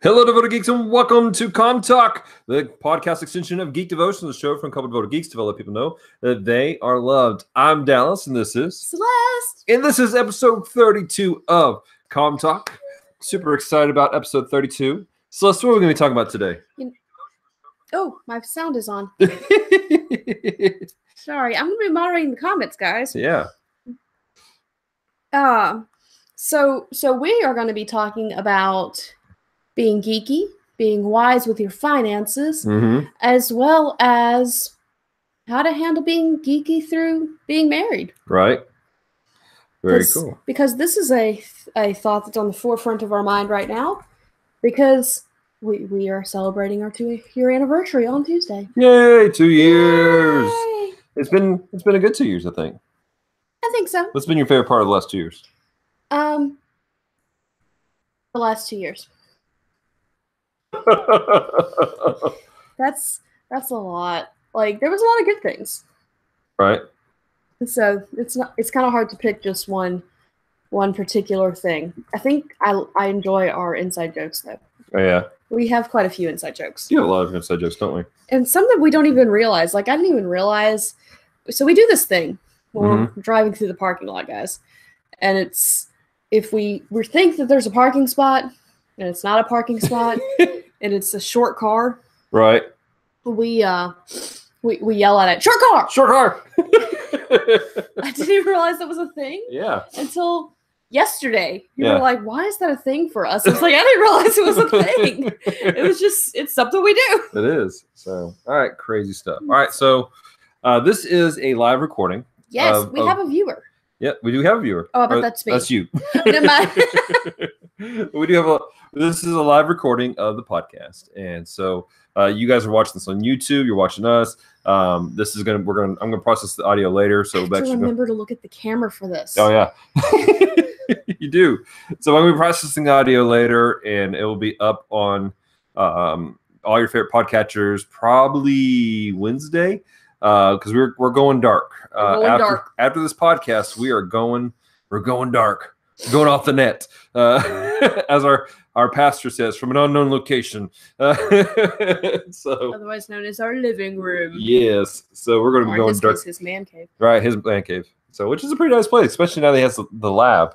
Hello, Devoted Geeks, and welcome to Comm Talk, the podcast extension of Geek Devotions, the show from a couple of Devoted Geeks to let people know that they are loved. I'm Dallas, and this is Celeste. And this is episode 32 of Comm Talk. Super excited about episode 32. Celeste, what are we going to be talking about today? Oh, my sound is on. Sorry, I'm going to be moderating the comments, guys. Yeah. So we are going to be talking about being geeky, being wise with your finances, as well as how to handle being geeky through being married. Right. Very cool. Because this is a thought that's on the forefront of our mind right now, because we are celebrating our 2-year anniversary on Tuesday. Yay, 2 years. Yay. It's been a good 2 years, I think. I think so. What's been your favorite part of the last 2 years? The last 2 years. That's a lot. Like, there was a lot of good things. Right. So it's kind of hard to pick just one particular thing. I think I enjoy our inside jokes though. Oh yeah. We have quite a few inside jokes. You have a lot of inside jokes, don't we? And some that we don't even realize. Like, I didn't even realize. So we do this thing when we're driving through the parking lot, guys. And it's if we think that there's a parking spot and it's not a parking spot and it's a short car. Right. We yell at it, short car! Short car! I didn't even realize that was a thing. Yeah. Until yesterday. You were like, why is that a thing for us? I was like, I didn't realize it was a thing. It's something we do. It is. So, all right, crazy stuff. All right, so this is a live recording. Yes, we have a viewer. Yeah, we do have a viewer. Oh, but that's me. That's you. Never mind. We do have this is a live recording of the podcast. And so you guys are watching this on YouTube, you're watching us. I'm gonna process the audio later. So remember to look at the camera for this. Oh yeah. You do. So I'm gonna be processing the audio later, and it will be up on all your favorite podcatchers probably Wednesday. Because we're going dark. After this podcast, we're going dark. Going off the net. As our pastor says, from an unknown location. So otherwise known as our living room. Yes. So we're going to be going dark. His man cave. Right, his man cave. So which is a pretty nice place, especially now that he has the lab.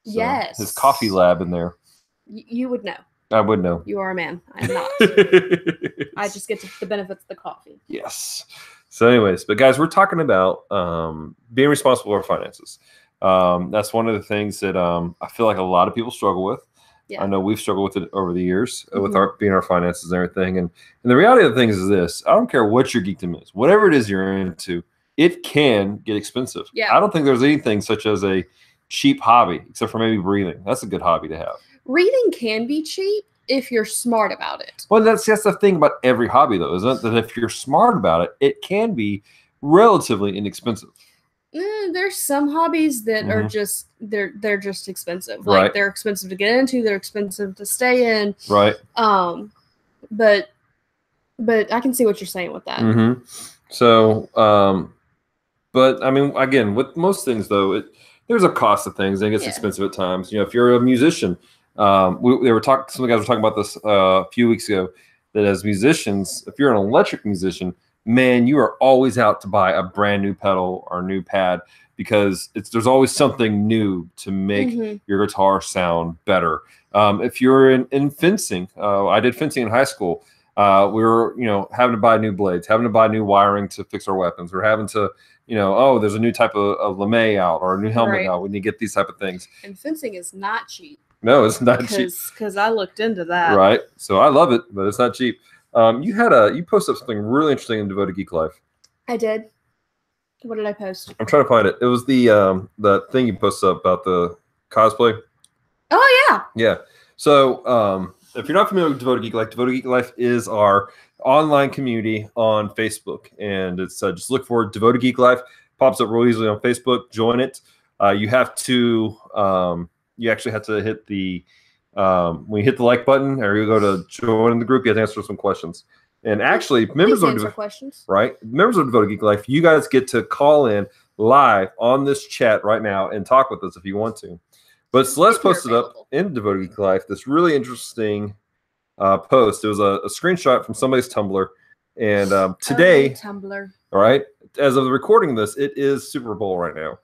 So yes. His coffee lab in there. You would know. I would know. You are a man. I'm not. I just get the benefits of the coffee. Yes. So anyways, but guys, we're talking about being responsible for our finances. That's one of the things that I feel like a lot of people struggle with. Yeah. I know we've struggled with it over the years with our finances and everything. And the reality of the things is this: I don't care what your geekdom is, whatever it is you're into, it can get expensive. Yeah. I don't think there's anything such as a cheap hobby, except for maybe breathing. That's a good hobby to have. Reading can be cheap if you're smart about it. Well, that's the thing about every hobby, though, isn't it? That if you're smart about it, it can be relatively inexpensive. There's some hobbies that are just they're just expensive. Right. Like, they're expensive to get into, they're expensive to stay in. Right. But I can see what you're saying with that. So, but I mean, again, with most things though, there's a cost of things, and it gets expensive at times. You know, if you're a musician, some of the guys were talking about this a few weeks ago, that as musicians, if you're an electric musician, man, you are always out to buy a brand new pedal or a new pad, because there's always something new to make your guitar sound better. If you're in fencing, I did fencing in high school. We were, having to buy new blades, having to buy new wiring to fix our weapons. We're having to, there's a new type of lame out or a new helmet out. We need to get these type of things. And fencing is not cheap. No, it's not cheap. Because I looked into that. Right. So I love it, but it's not cheap. You posted something really interesting in Devoted Geek Life. I did. What did I post? I'm trying to find it. It was the thing you posted up about the cosplay. Oh yeah. Yeah. So if you're not familiar with Devoted Geek Life is our online community on Facebook, and it's just look for Devoted Geek Life. Pops up real easily on Facebook. Join it. You have to. You actually have to hit the when you hit the like button, or you go to join the group, you have to answer some questions. And actually, members of Devoted Geek Life, you guys get to call in live on this chat right now and talk with us if you want to. But Celeste posted up in Devoted Geek Life this really interesting post. It was a screenshot from somebody's Tumblr. And today, Tumblr. All right, as of the recording of this, it is Super Bowl right now.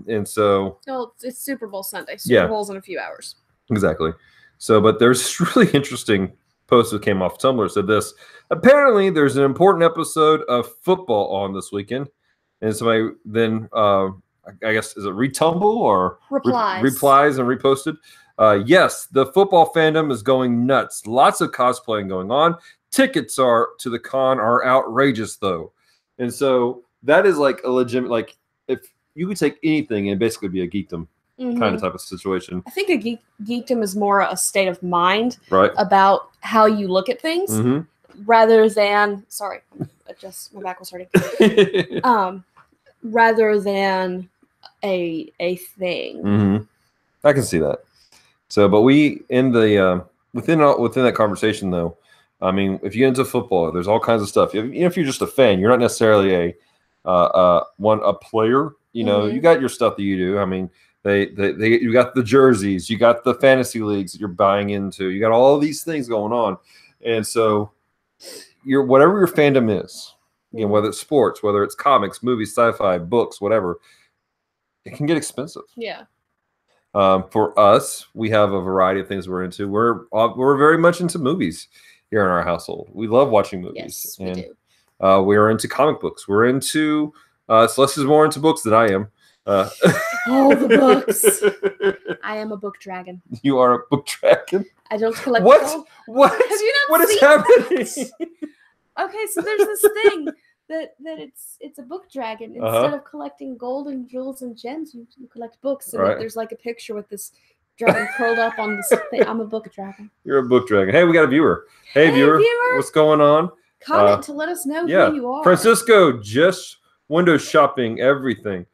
And so... Well, it's Super Bowl Sunday. Super Bowl's in a few hours. Exactly. So, but there's this really interesting post that came off Tumblr. It said this: apparently, there's an important episode of football on this weekend, and somebody then, I guess, is it retumble or replies and reposted? Yes, the football fandom is going nuts. Lots of cosplaying going on. Tickets to the con are outrageous, though, and so that is like a legitimate, like, if you could take anything and basically be a geekdom. Kind of type of situation. I think a geekdom is more a state of mind right. about how you look at things rather than my back was hurting. Rather than a thing. I can see that. So, but we in the within that conversation though, I mean, if you get into football, there's all kinds of stuff. If you're just a fan, you're not necessarily a player. You know, you got your stuff that you do. I mean. You got the jerseys, you got the fantasy leagues that you're buying into, you got all these things going on, and so whatever your fandom is, whether it's sports, whether it's comics, movies, sci-fi, books, whatever, it can get expensive. Yeah. For us, we have a variety of things we're into. We're very much into movies here in our household. We love watching movies. Yes, we do. We are into comic books. We're into Celeste is more into books than I am. All the books. I am a book dragon. You are a book dragon? I don't collect what? gold. What? Have you not what is seen happening? Okay, so there's this thing that it's a book dragon. Instead of collecting gold and jewels and gems, you collect books. And there's like a picture with this dragon curled up on this thing. I'm a book dragon. You're a book dragon. Hey, we got a viewer. Hey viewer. What's going on? Comment to let us know who you are. Francisco, just window shopping everything.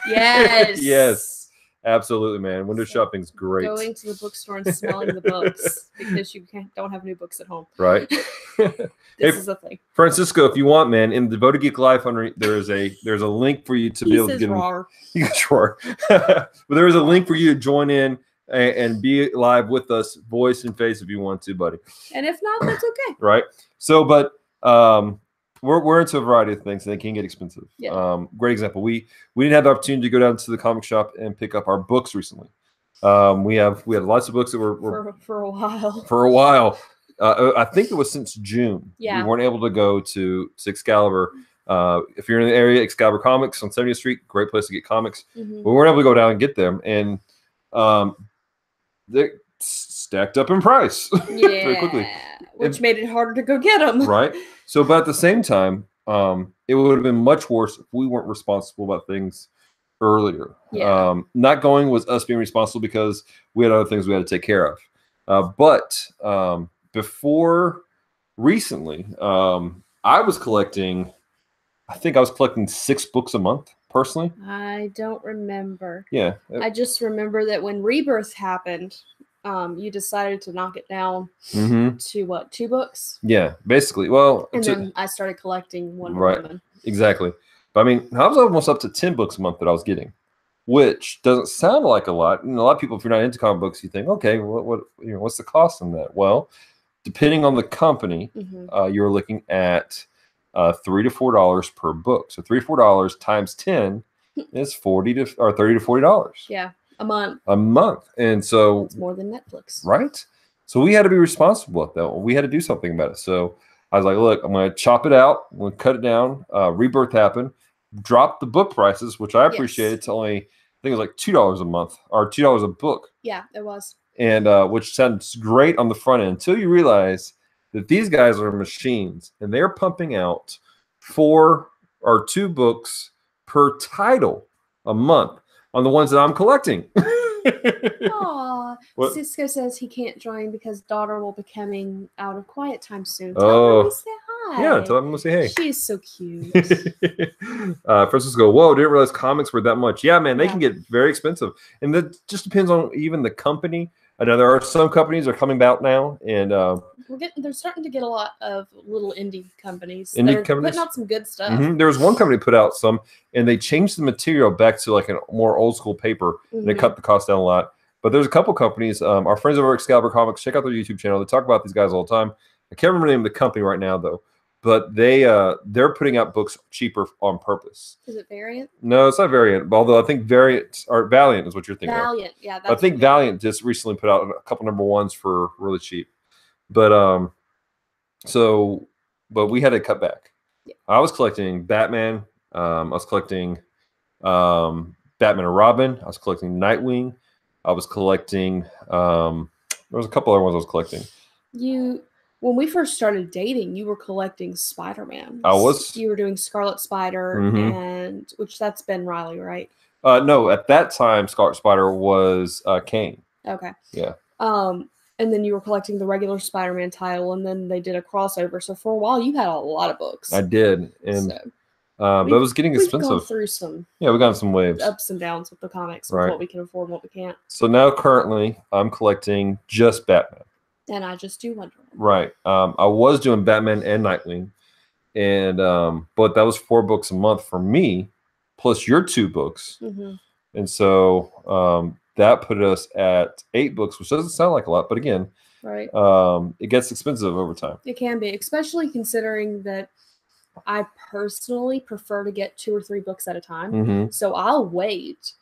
Yes. Yes, absolutely, man. Window shopping's great. Going to the bookstore and smelling the books because you don't have new books at home. Right. This is a thing. Francisco, if you want, man, in the Devoted Geek Life, there's a link for you to be able to get but there is a link for you to join in and be live with us, voice and face, if you want to, buddy. And if not, that's okay. Right. So, but we're into a variety of things, and they can get expensive. Yeah. Great example. We didn't have the opportunity to go down to the comic shop and pick up our books recently. We had lots of books that were for a while. For a while. I think it was since June. Yeah. We weren't able to go to Excalibur. If you're in the area, Excalibur Comics on 70th Street, great place to get comics. We weren't able to go down and get them, and they stacked up in price very quickly, which made it harder to go get them. Right. So, but at the same time, it would have been much worse if we weren't responsible about things earlier. Yeah. Not going was us being responsible because we had other things we had to take care of. But before recently, I was collecting 6 books a month personally. I don't remember. Yeah. I just remember that when Rebirth happened, you decided to knock it down to what, 2 books? Yeah, basically. Well, and then I started collecting Wonder Woman. Exactly. But I mean, I was almost up to 10 books a month that I was getting, which doesn't sound like a lot. And a lot of people, if you're not into comic books, you think, okay, what's the cost on that? Well, depending on the company, you're looking at $3 to $4 per book. So $3 to $4 times 10 is $30 to $40. Yeah. A month. And so it's more than Netflix. Right. So we had to be responsible with that. We had to do something about it. So I was like, look, I'm going to chop it out. I'm going to cut it down. Rebirth happened. Drop the book prices, which I appreciated, to only, I think it was like $2 a month or $2 a book. Yeah, it was. And which sounds great on the front end until you realize that these guys are machines and they're pumping out 4 or 2 books per title a month on the ones that I'm collecting. Aw. Cisco says he can't join because daughter will be coming out of quiet time soon. Tell him we say hi. Yeah, tell him we'll say hey. She's so cute. Francisco, whoa, didn't realize comics were that much. Yeah, man, they can get very expensive. And that just depends on even the company. I know there are some companies that are coming out now, and they're starting to get a lot of little indie companies. They're putting out some good stuff. There was one company put out some, and they changed the material back to like a more old school paper, and they cut the cost down a lot. But there's a couple companies. Our friends over at Excalibur Comics, check out their YouTube channel. They talk about these guys all the time. I can't remember the name of the company right now though. But they're putting out books cheaper on purpose. Is it Variant? No, it's not Variant. Although I think Valiant is what you're thinking Valiant, of. yeah. I think Valiant just recently put out a couple #1s for really cheap. But but we had to cut back. Yeah. I was collecting Batman. I was collecting Batman and Robin. I was collecting Nightwing. I was collecting. There was a couple other ones I was collecting. When we first started dating, you were collecting Spider-Man. I was. You were doing Scarlet Spider, and which that's Ben Reilly, right? No, at that time, Scarlet Spider was Kane. Okay. Yeah. And then you were collecting the regular Spider-Man title, and then they did a crossover. So for a while, you had a lot of books. I did, and but it was getting expensive. We've gone through some. Yeah, we got some waves, ups and downs with the comics, with what we can afford, and what we can't. So now, currently, I'm collecting just Batman. And I just do Wonder Woman. Right. I was doing Batman and Nightwing, and but that was 4 books a month for me, plus your 2 books, and so that put us at 8 books, which doesn't sound like a lot, but again, right. It gets expensive over time. It can be, especially considering that I personally prefer to get 2 or 3 books at a time. So I'll wait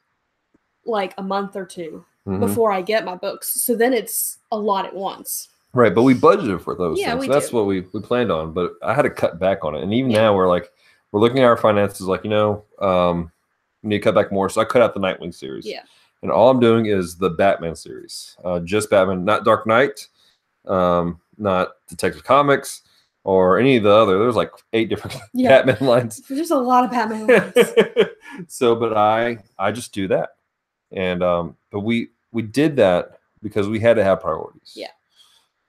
like a month or 2. Before I get my books. So then it's a lot at once. Right, but we budgeted for those things. That's do. what we planned on, but I had to cut back on it. And even now we're looking at our finances like, we need to cut back more. So I cut out the Nightwing series. Yeah. And all I'm doing is the Batman series. Just Batman, not Dark Knight, not Detective Comics, or any of the other. There's like 8 different Batman lines. There's a lot of Batman lines. So, but I just do that. And but we did that because we had to have priorities. Yeah.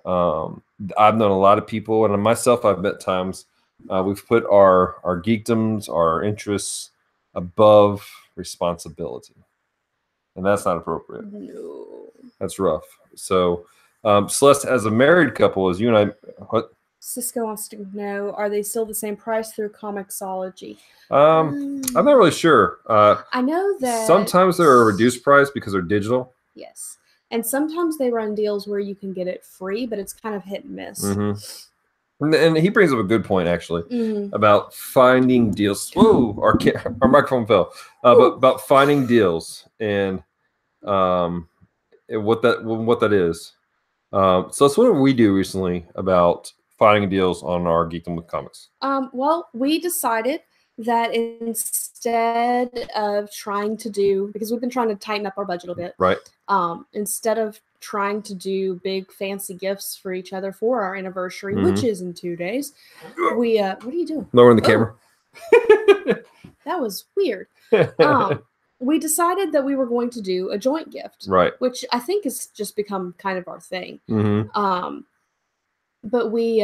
I've known a lot of people, and myself, I've met times we've put our geekdoms, our interests above responsibility, and that's not appropriate. No. That's rough. So, Celeste, as a married couple, as you and I, what? Cisco wants to know: are they still the same price through Comixology? I'm not really sure. I know that sometimes they're a reduced price because they're digital. Yes, and sometimes they run deals where you can get it free, but it's kind of hit and miss. And he brings up a good point actually about finding deals. Whoa, our microphone fell. But about finding deals and what that is. So that's what we do recently about finding deals on our Geekdom with comics. Well, we decided that instead of trying to do, because we've been trying to tighten up our budget a bit, right? Instead of trying to do big fancy gifts for each other for our anniversary, which is in 2 days, we what are you doing? Lowering the camera. That was weird. We decided that we were going to do a joint gift, right? Which I think has just become kind of our thing. But we,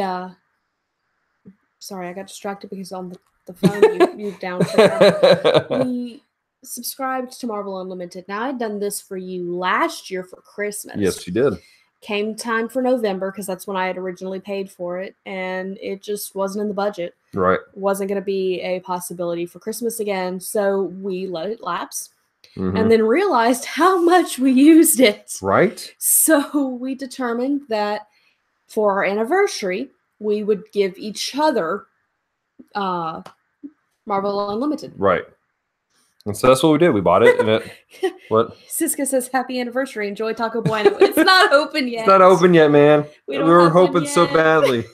sorry, I got distracted because on the phone you down. We subscribed to Marvel Unlimited. Now, I'd done this for you last year for Christmas. Yes, you did. Came time for November, because that's when I had originally paid for it, and it just wasn't in the budget. Right. Wasn't going to be a possibility for Christmas again, so we let it lapse. And then realized how much we used it. Right. So we determined that for our anniversary, we would give each other Marvel Unlimited. Right. And so that's what we did. We bought it. And it, what? Siska says, happy anniversary. Enjoy Taco Bueno. It's not open yet. It's not open yet, man. We were hoping so badly.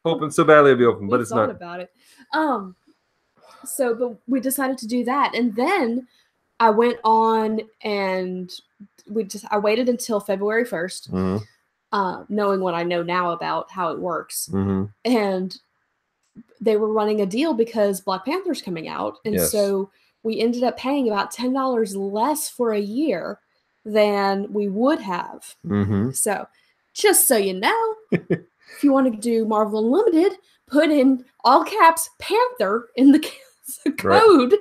Hoping so badly it'd be open, but it's not. About it. But we decided to do that. And then I went on and I waited until February 1st, knowing what I know now about how it works. And they were running a deal because Black Panther's coming out. And so we ended up paying about $10 less for a year than we would have. So just so you know, if you want to do Marvel Unlimited, put in all caps Panther in the code,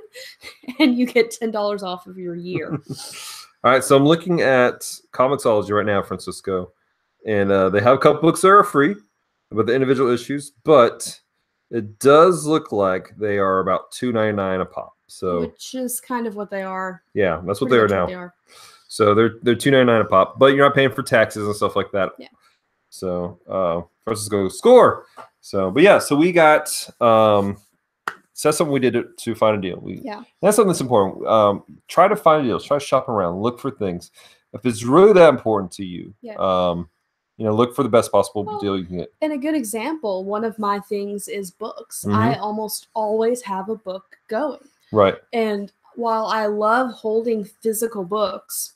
and you get $10 off of your year. All right, so I'm looking at Comixology right now, Francisco, and they have a couple books that are free about the individual issues, but it does look like they are about $2.99 a pop. So, which is kind of what they are. Yeah, that's what they are now. So they're $2.99 a pop, but you're not paying for taxes and stuff like that. Yeah. So Francisco score. So, but yeah, so we got so that's something we did to find a deal. That's something that's important. Try to find deals. Try to shop around. Look for things. If it's really that important to you, look for the best possible deal you can get. And a good example, one of my things is books. I almost always have a book going. Right. And while I love holding physical books,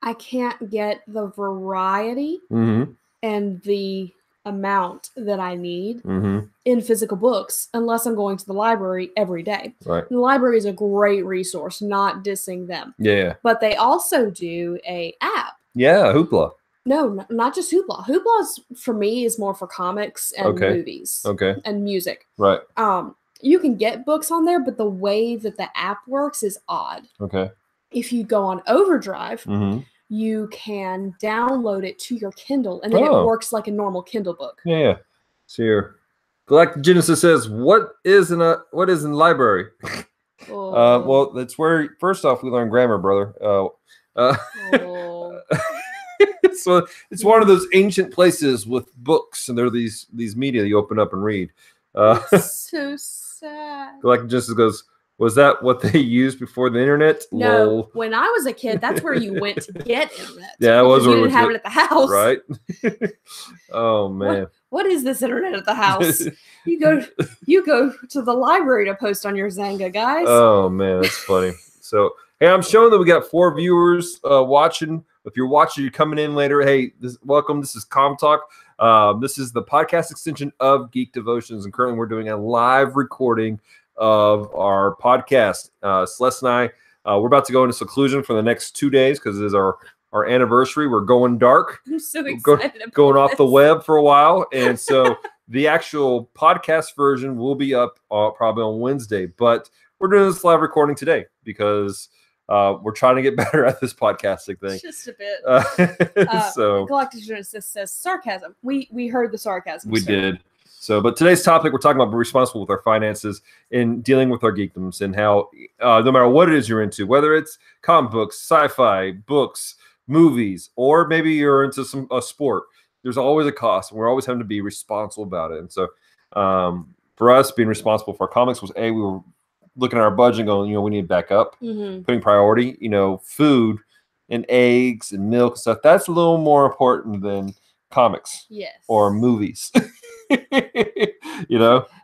I can't get the variety and the amount that I need in physical books unless I'm going to the library every day. Right. And the library is a great resource, not dissing them. Yeah. But they also do a app. Yeah, Hoopla. No, not just Hoopla. Hoopla for me is more for comics and movies. And music. Right. You can get books on there, but the way that the app works is odd. Okay. If you go on Overdrive, you can download it to your Kindle, and then it works like a normal Kindle book. Yeah. So here, Galactic Genesis says, "What is in library?" Well, that's where first off we learn grammar, brother. So it's one of those ancient places with books, and there are these media you open up and read. So sad. Galactic Genesis goes, was that what they used before the internet? No, Lol. When I was a kid, that's where you went to get internet. Yeah, it was where you didn't have it at the house, right? Oh man, what is this internet at the house? You go to the library to post on your Zanga, guys. Oh man, that's funny. So hey, I'm showing that we got 4 viewers watching. If you're watching, you're coming in later. Hey, welcome. This is Comm Talk. This is the podcast extension of Geek Devotions, and currently we're doing a live recording of our podcast. Celeste and I, we're about to go into seclusion for the next 2 days because it is our anniversary. We're going dark. I'm so excited. Going off the web for a while, and so the actual podcast version will be up probably on Wednesday. But we're doing this live recording today because we're trying to get better at this podcasting thing. Just a bit. So Galactic Genesis says sarcasm. We heard the sarcasm. We did. So, but today's topic, we're talking about being responsible with our finances and dealing with our geekdoms and how no matter what it is you're into, whether it's comic books, sci-fi, books, movies, or maybe you're into a sport, there's always a cost, and we're always having to be responsible about it. And so for us, being responsible for our comics was, we were looking at our budget and going, we need to back up, putting priority, food and eggs and milk and stuff. That's a little more important than comics or movies.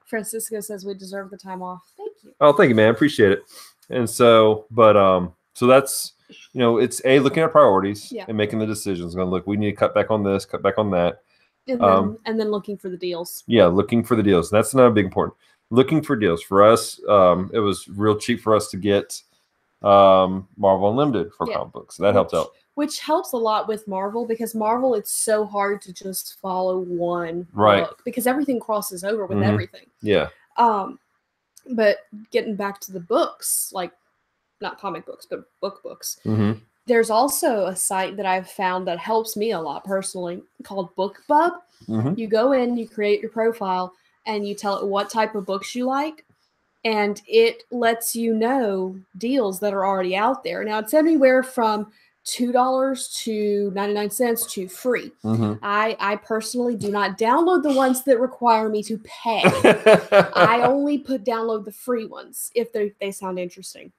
Francisco says we deserve the time off. Thank you. Oh, thank you, man. Appreciate it. And so, so that's, it's looking at priorities and making the decisions. Going, look, we need to cut back on this, cut back on that. And then looking for the deals. Yeah, looking for the deals. That's another big important. Looking for deals. For us, it was real cheap for us to get Marvel Unlimited for comic books. So that helped out. Which helps a lot with Marvel, because Marvel, it's so hard to just follow one book because everything crosses over with everything. Yeah. But getting back to the books, like not comic books, but books. There's also a site that I've found that helps me a lot personally called BookBub. You go in, you create your profile, and you tell it what type of books you like. And it lets you know deals that are already out there. Now, it's anywhere from $2 to 99 cents to free. I personally do not download the ones that require me to pay. I only download the free ones if they sound interesting.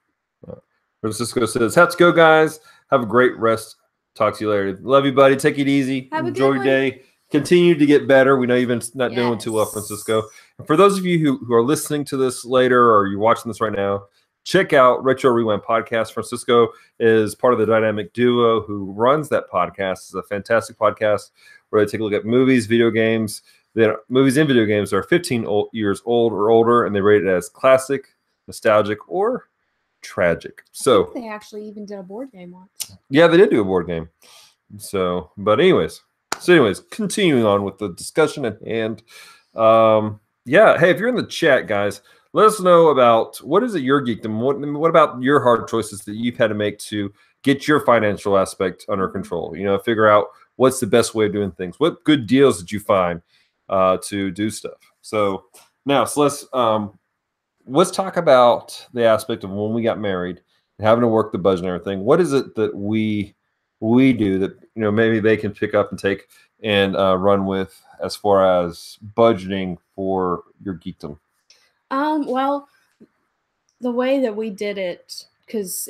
Francisco says, "Have to go, guys. Have a great rest. Talk to you later. Love you, buddy. Take it easy. Enjoy your day. Continue to get better. We know you've been not doing too well, Francisco. And for those of you who are listening to this later or you're watching this right now, check out Retro Rewind Podcast. Francisco is part of the dynamic duo who runs that podcast. It's a fantastic podcast where they take a look at movies, video games. Movies and video games are 15 years old or older, and they rate it as classic, nostalgic, or tragic. So they actually even did a board game once. Yeah, they did do a board game. So, but anyways, continuing on with the discussion at hand. Hey, if you're in the chat, guys, let us know about what is it your geekdom. What about your hard choices that you've had to make to get your financial aspect under control? Figure out what's the best way of doing things. What good deals did you find to do stuff? So now, let's talk about the aspect of when we got married having to work the budget and everything. What is it that we do that maybe they can pick up and take and run with as far as budgeting for your geekdom? Well, the way that we did it, because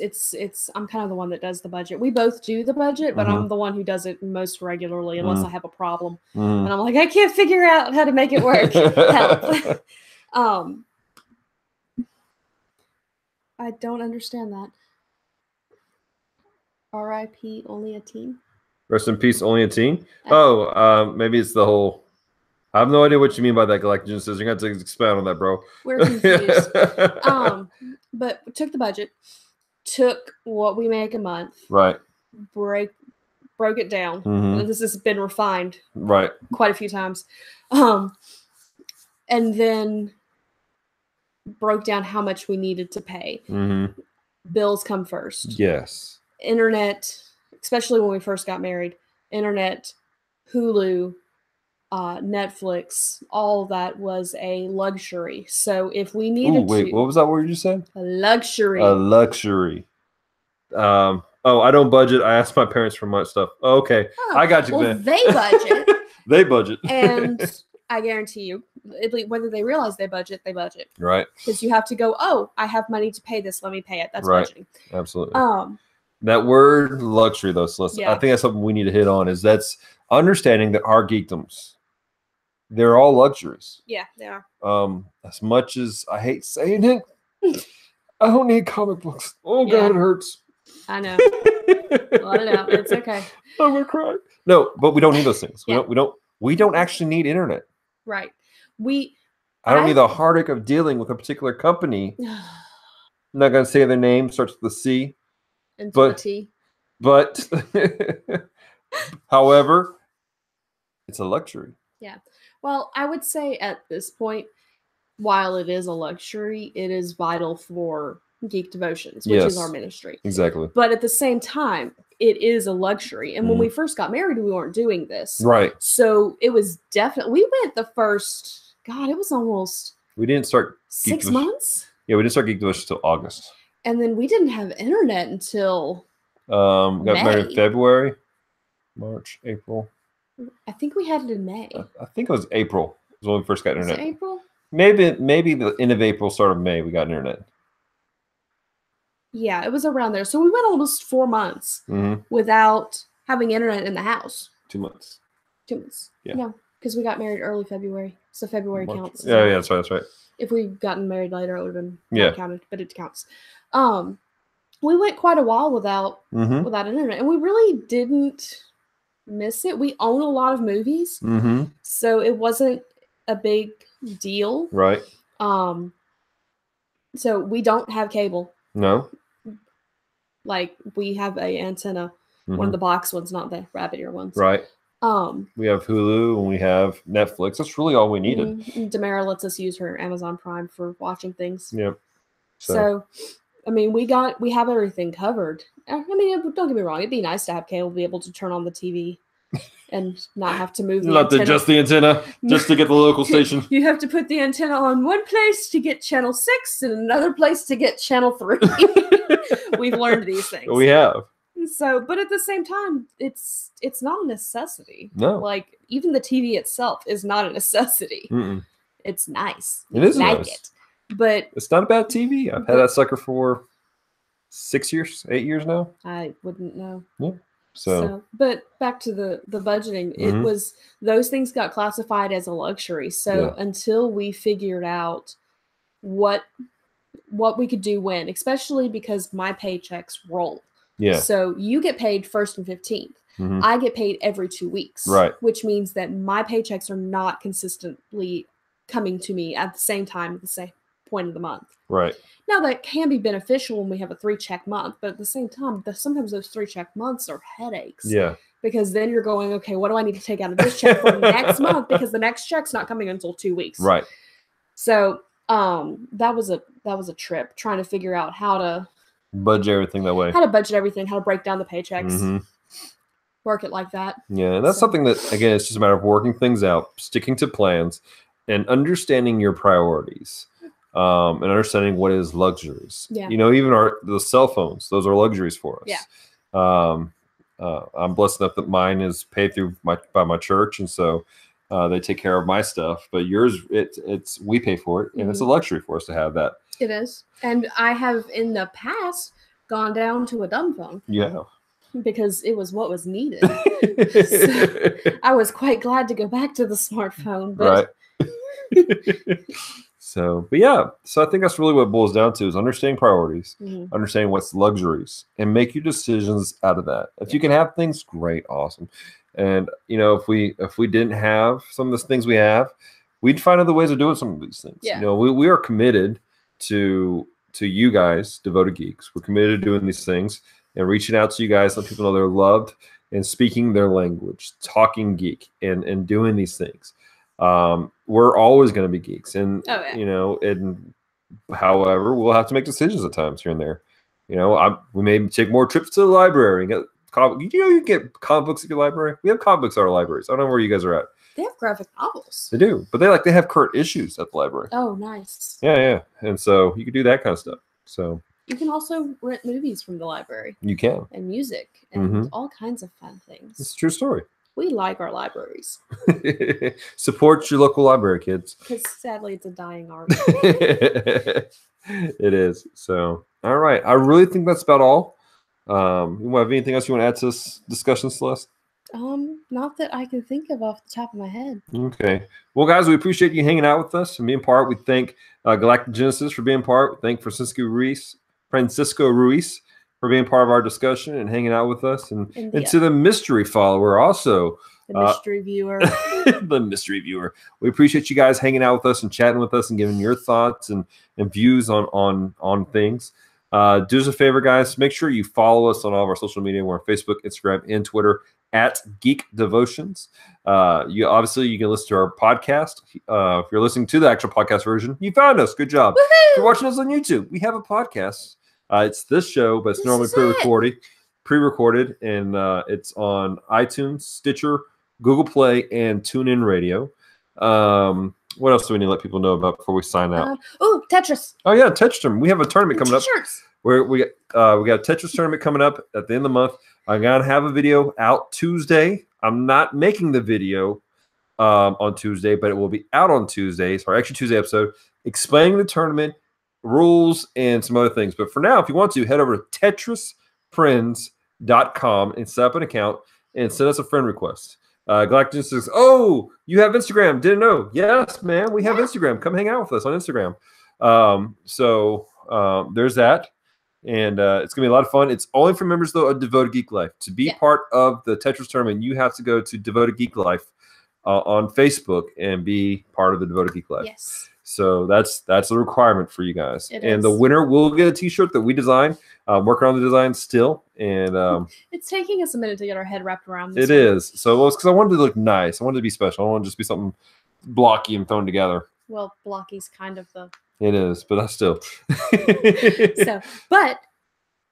I'm kind of the one that does the budget. We both do the budget, but I'm the one who does it most regularly unless I have a problem. And I'm like, I can't figure out how to make it work. Help. I don't understand that. R.I.P. Only a teen? Rest in peace, only a teen? Maybe it's the whole... I have no idea what you mean by that, Galactic says. You're going to have to expound on that, bro. We're confused. But we took the budget, took what we make a month. Right. Broke it down. This has been refined. Right. Quite a few times. And then broke down how much we needed to pay. Bills come first. Yes. Internet, especially when we first got married. Internet, Hulu, Netflix, all that was a luxury. So if we needed to... what was that word you said? A luxury. A luxury. I don't budget. I ask my parents for much stuff. Oh, okay. I got you, man. They budget. They budget. And I guarantee you, whether they realize they budget, they budget. Right. Because you have to go, I have money to pay this. Let me pay it. That's right. budgeting. Absolutely. That word luxury, though, Celeste, I think that's something we need to hit on, is that's understanding that our geekdoms, they're all luxuries. Yeah, they are. As much as I hate saying it, I don't need comic books. Oh, God, it hurts. I know. Let it out. It's okay. I'm gonna cry. No, but we don't need those things. We don't actually need internet. Right. I don't need the heartache of dealing with a particular company. I'm not gonna say their name, starts with the C. And the T. But however, it's a luxury. Yeah. Well, I would say at this point, while it is a luxury, it is vital for Geek Devotions, which is our ministry. Exactly. But at the same time, it is a luxury. And when we first got married, we weren't doing this. Right. So it was definitely, we went the first, God, it was almost... We didn't start... 6 months? Yeah, we didn't start Geek Devotions until August. And then we didn't have internet until got married in February, March, April. I think we had it in May. I think it was April. It was when we first got internet. Was it April? Maybe the end of April, start of May, we got internet. Yeah, it was around there. So we went almost 4 months without having internet in the house. 2 months. 2 months. Yeah. No, because we got married early February. So February counts. Yeah, that's right. That's right. If we'd gotten married later, it would have been not counted, but it counts. We went quite a while without internet, and we really didn't miss it. We own a lot of movies, so it wasn't a big deal. Right. So we don't have cable. No. Like, we have a antenna, one of the box ones, not the rabbit ear ones. Right. We have Hulu and we have Netflix. That's really all we needed. Damara lets us use her Amazon Prime for watching things. Yep. So I mean, we have everything covered. I mean, don't get me wrong. It'd be nice to have cable, be able to turn on the TV and not have to move the antenna. Just the antenna, just to get the local station. You have to put the antenna on one place to get channel 6 and another place to get channel 3. We've learned these things. We have. So, but at the same time, it's not a necessity. No. Like, even the TV itself is not a necessity. It's nice. It is nice. It. But it's not a bad TV. I've had that sucker for 6 years, 8 years now. I wouldn't know. Yeah. So but back to the budgeting, it was, those things got classified as a luxury. So until we figured out what we could do when, especially because my paychecks roll. Yeah. So you get paid 1st and 15th. I get paid every 2 weeks. Right. Which means that my paychecks are not consistently coming to me at the same time at the same point of the month. Right. Now, that can be beneficial when we have a 3-check month, but at the same time, sometimes those 3-check months are headaches. Yeah. Because then you're going, okay, what do I need to take out of this check for next month? Because the next check's not coming until 2 weeks. Right. So that was a trip, trying to figure out how to budget everything that way. How to budget everything, how to break down the paychecks. Work it like that. Yeah, and that's something that, again, it's just a matter of working things out, sticking to plans, and understanding your priorities. and understanding what is luxuries. Yeah. Even the cell phones, those are luxuries for us. Yeah. I'm blessed enough that mine is paid through by my church, and so they take care of my stuff. But yours, it's we pay for it, and it's a luxury for us to have that. It is, and I have in the past gone down to a dumb phone. Yeah. Because it was what was needed. So I was quite glad to go back to the smartphone. But... Right. So I think that's really what it boils down to is understanding priorities, understanding what's luxuries, and make your decisions out of that. If you can have things, great, awesome. And if we didn't have some of the things we have, we'd find other ways of doing some of these things. Yeah. We are committed to you guys, devoted geeks. We're committed to doing these things and reaching out to you guys, let people know they're loved and speaking their language, talking geek, and doing these things. We're always going to be geeks, and and however, we'll have to make decisions at times here and there. We may take more trips to the library and get you get comic books at your library. We have comic books at our libraries. I don't know where you guys are at. They have graphic novels. They do, but they have current issues at the library. Oh, nice. Yeah, and so you can do that kind of stuff. So you can also rent movies from the library. You can. And music and all kinds of fun things. It's a true story. We like our libraries. Support your local library, kids. Because sadly, it's a dying art. It is. So, all right. I really think that's about all. You have anything else you want to add to this discussion, Celeste? Not that I can think of off the top of my head. Okay. Well, guys, we appreciate you hanging out with us and being part. We thank Galactic Genesis for being part. We thank Francisco Ruiz for being part of our discussion and hanging out with us, and to the mystery follower also. The mystery viewer. The mystery viewer. We appreciate you guys hanging out with us and chatting with us and giving your thoughts and views on things. Do us a favor, guys. Make sure you follow us on all of our social media. We're on Facebook, Instagram, and Twitter at Geek Devotions. You can listen to our podcast. If you're listening to the actual podcast version, you found us. Good job. Woohoo! If you're watching us on YouTube, we have a podcast. It's this show, but it's normally pre-recorded, and it's on iTunes, Stitcher, Google Play, and TuneIn Radio. What else do we need to let people know about before we sign out? Tetris. Oh yeah, Tetris tournament. We have a tournament coming up. T-shirts. Where we got a Tetris tournament coming up at the end of the month. I'm gonna have a video out Tuesday. I'm not making the video on Tuesday, but it will be out on Tuesday. Sorry, actually Tuesday episode explaining the tournament rules and some other things. But for now, if you want to, head over to TetrisFriends.com and set up an account and send us a friend request. Galactic says, "Oh, you have Instagram? Didn't know? Yes, man, we have Instagram. Come hang out with us on Instagram." There's that, and it's gonna be a lot of fun. It's only for members though of Devoted Geek Life. To be part of the Tetris tournament, you have to go to Devoted Geek Life on Facebook and be part of the Devoted Geek Life. Yes. So that's a requirement for you guys. And the winner will get a T-shirt that we designed. Working on the design still, and it's taking us a minute to get our head wrapped around this. It is. So it's because I wanted to look nice. I wanted to be special. I wanted to just be something blocky and thrown together. Well, blocky's kind of the. It is, but that's still. But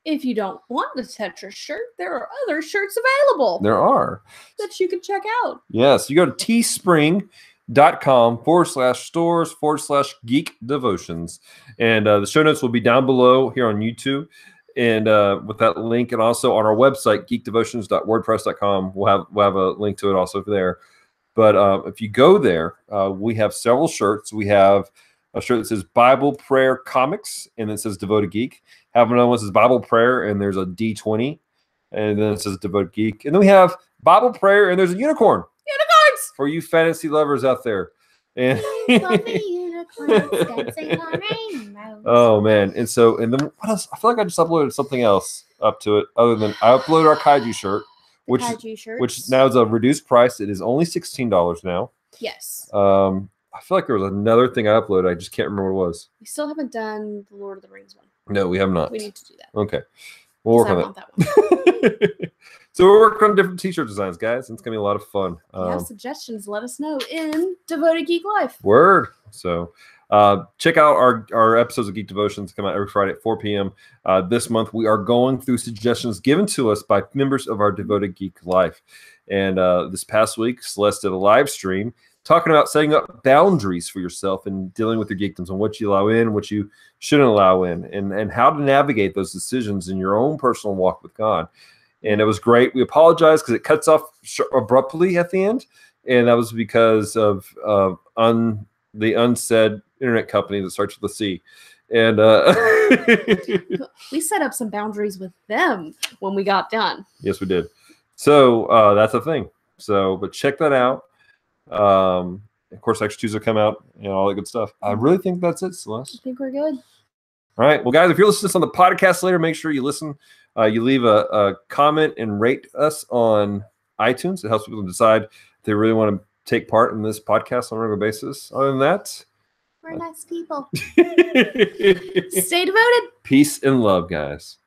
if you don't want the Tetris shirt, there are other shirts available. There are. That you can check out. Yes, you go to teespring.com/stores/Geek Devotions. And the show notes will be down below here on YouTube. And with that link, and also on our website, geekdevotions.wordpress.com, we'll have a link to it also there. But if you go there, we have several shirts. We have a shirt that says Bible Prayer Comics, and it says Devoted Geek. Have another one that says Bible Prayer, and there's a D20, and then it says Devoted Geek. And then we have Bible Prayer, and there's a unicorn. Unicorns! For you fantasy lovers out there. And oh man, and then what else? I feel like I just uploaded something else up to it other than I uploaded our kaiju shirt, which now is a reduced price. It is only $16 now. Yes. I feel like there was another thing I uploaded. I just can't remember what it was. We still haven't done the Lord of the Rings one. No, we have not. We need to do that. Okay, we'll work on that one. So we're working on different T-shirt designs, guys. It's gonna be a lot of fun. If you have suggestions, let us know in Devoted Geek Life. Word. So check out our episodes of Geek Devotions. Come out every Friday at 4 p.m. This month we are going through suggestions given to us by members of our Devoted Geek Life. And this past week, Celeste did a live stream talking about setting up boundaries for yourself and dealing with your geekdoms and what you allow in, what you shouldn't allow in, and how to navigate those decisions in your own personal walk with God. And it was great. We apologize because it cuts off abruptly at the end. And that was because of the unsaid internet company that starts with a C. And we set up some boundaries with them when we got done. Yes, we did. So that's a thing. So, but check that out. Of course, Extra Tuesday will come out, all that good stuff. I really think that's it, Celeste. I think we're good. All right. Well, guys, if you're listening to this on the podcast later, make sure you listen. You leave a comment and rate us on iTunes. It helps people decide if they really want to take part in this podcast on a regular basis. Other than that, we're nice people. Stay devoted. Peace and love, guys.